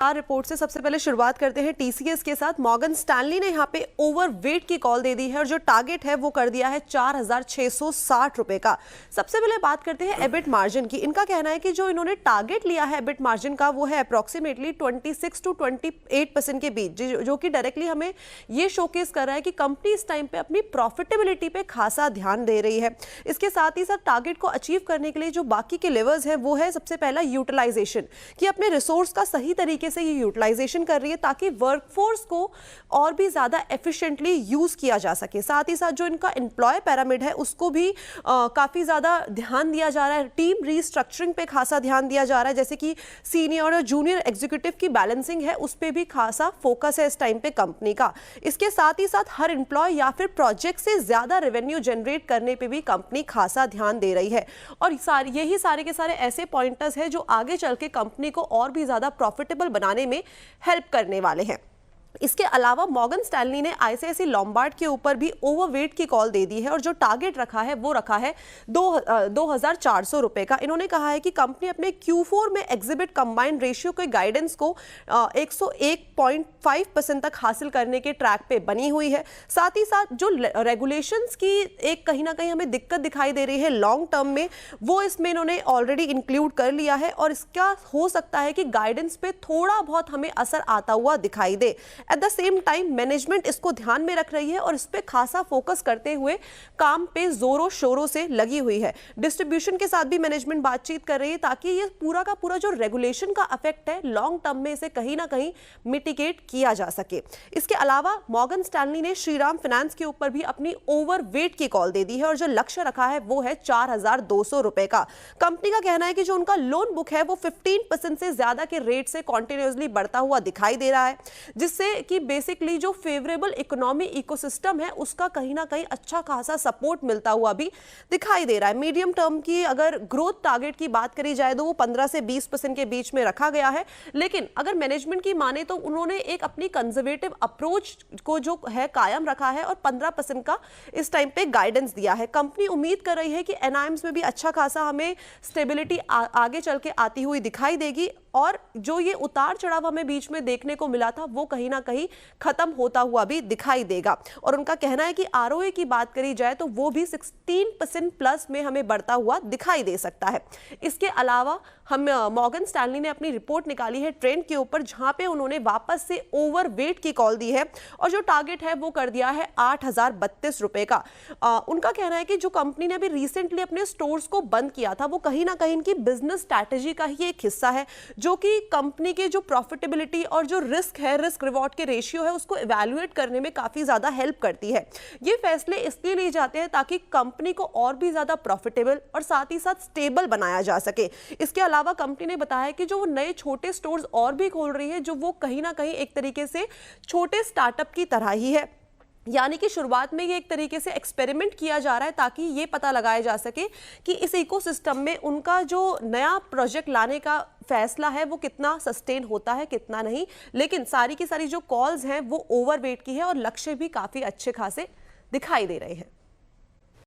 Report से सबसे पहले शुरुआत करते हैं टीसीएस के साथ। मॉर्गन स्टैनली ने यहाँ पे ओवरवेट की कॉल दे दी है और जो टारगेट है वो कर दिया है 4,660 रुपए का। सबसे पहले बात करते हैं एबिट मार्जिन की। इनका कहना है कि जो इन्होंने टारगेट लिया है एबिट मार्जिन का वो है अप्रोक्सीमेटली 26 to 28% के बीच, जो कि डायरेक्टली हमें ये शोकेस कर रहा है कि कंपनी इस टाइम पे अपनी प्रॉफिटेबिलिटी पे खासा ध्यान दे रही है। इसके साथ ही साथ टारगेट को अचीव करने के लिए जो बाकी के लेवर्स हैं वो है सबसे पहला यूटिलाइजेशन, कि अपने रिसोर्स का सही तरीके से ये यूटिलाइजेशन कर रही है ताकि वर्कफोर्स को और भी ज्यादा एफिशिएंटली यूज किया जा सके। साथ ही साथ जो इनका एम्प्लॉय पिरामिड है उसको भी काफी ज्यादा ध्यान दिया जा रहा है। टीम रीस्ट्रक्चरिंग पे खासा ध्यान दिया जा रहा है, जैसे कि सीनियर और जूनियर एग्जीक्यूटिव की बैलेंसिंग है उस पर भी खासा फोकस है इस टाइम पे कंपनी का। इसके साथ ही साथ हर एम्प्लॉय या फिर प्रोजेक्ट से ज्यादा रेवेन्यू जनरेट करने पे भी कंपनी खासा ध्यान दे रही है। और यही सारे के सारे ऐसे पॉइंटर्स हैं जो आगे चल के कंपनी को और भी ज्यादा प्रॉफिटेबल बनाने में हेल्प करने वाले हैं। इसके अलावा मॉर्गन स्टैनली ने आईसीआईसीआई लॉम्बार्ड के ऊपर भी ओवरवेट की कॉल दे दी है और जो टारगेट रखा है वो रखा है 2,400 रुपए का। इन्होंने कहा है कि कंपनी अपने Q4 में एग्जिबिट कंबाइंड रेशियो के गाइडेंस को 101.5% तक हासिल करने के ट्रैक पे बनी हुई है। साथ ही साथ जो रेगुलेशंस की एक कहीं ना कहीं हमें दिक्कत दिखाई दे रही है लॉन्ग टर्म में, वो इसमें इन्होंने ऑलरेडी इंक्लूड कर लिया है और इसका हो सकता है कि गाइडेंस पे थोड़ा बहुत हमें असर आता हुआ दिखाई दे। At the same time management इसको ध्यान में रख रही है और इस पे खासा फोकस करते हुए काम पे जोरों शोरों से लगी हुई है। डिस्ट्रीब्यूशन के साथ भी मैनेजमेंट बातचीत कर रही है ताकि ये पूरा का पूरा जो रेगुलेशन का इफेक्ट है लॉन्ग टर्म में इसे कहीं ना कहीं मिटिगेट किया जा सके। इसके अलावा मॉर्गन स्टैनली ने श्रीराम फाइनेंस के ऊपर भी अपनी ओवरवेट की कॉल दे दी है और जो लक्ष्य रखा है वो है 4,200 रुपए का। कंपनी का कहना है कि जो उनका लोन बुक है वो 15% से ज्यादा के रेट से कॉन्टिन्यूसली बढ़ता हुआ दिखाई दे रहा है, जिससे कि बेसिकली जो फेवरेबल इकोनॉमी इकोसिस्टम है उसका कहीं ना कहीं अच्छा खासा सपोर्ट मिलता हुआ भी दिखाई दे रहा है। मीडियम टर्म की अगर ग्रोथ टारगेट की बात करी जाए तो वो 15 से 20% के बीच में रखा गया है, लेकिन अगर मैनेजमेंट की माने तो उन्होंने एक अपनी कंजर्वेटिव अप्रोच को जो है कायम रखा है और 15% का इस टाइम पे गाइडेंस दिया है। कंपनी उम्मीद कर रही है कि एनआईएम्स में भी अच्छा खासा हमें स्टेबिलिटी आगे चल के आती हुई दिखाई देगी और जो ये उतार चढ़ाव हमें बीच में देखने को मिला था वो कहीं ना कहीं खत्म होता हुआ भी दिखाई देगा। और उनका कहना है कि आरओए की बात करी जाए तो वो भी 16% प्लस में हमें बढ़ता हुआ दिखाई दे सकता है। इसके अलावा हम मॉर्गन स्टैनली ने अपनी रिपोर्ट निकाली है ट्रेंड के ऊपर, जहां पे उन्होंने वापस से ओवरवेट की कॉल दी है और जो टारगेट है वो कर दिया है 8,032 रुपए का। उनका कहना है कि जो कंपनी ने अभी रिसेंटली अपने स्टोर्स को बंद किया था वो कहीं ना कहीं इनकी बिजनेस स्ट्रैटेजी का ही एक हिस्सा है, जो कि कंपनी के जो प्रॉफिटेबिलिटी और जो रिस्क है, रिस्क रिवॉर्ड के रेशियो है उसको इवैल्यूएट करने में काफी ज्यादा हेल्प करती है। ये फैसले इसलिए लिए जाते हैं ताकि कंपनी को और भी ज्यादा प्रॉफिटेबल और साथ ही साथ स्टेबल बनाया जा सके। इसके अलावा कंपनी ने बताया कि जो वो नए छोटे स्टोर्स और भी खोल रही है, जो वो कहीं ना कहीं एक तरीके से छोटे स्टार्टअप की तरह ही है, यानी कि शुरुआत में ये एक तरीके से एक्सपेरिमेंट किया जा रहा है ताकि ये पता लगाया जा सके कि इस इकोसिस्टम में उनका जो नया प्रोजेक्ट लाने का फैसला है वो कितना सस्टेन होता है कितना नहीं। लेकिन सारी की सारी जो कॉल्स हैं वो ओवरवेट की है और लक्ष्य भी काफी अच्छे खासे दिखाई दे रहे हैं।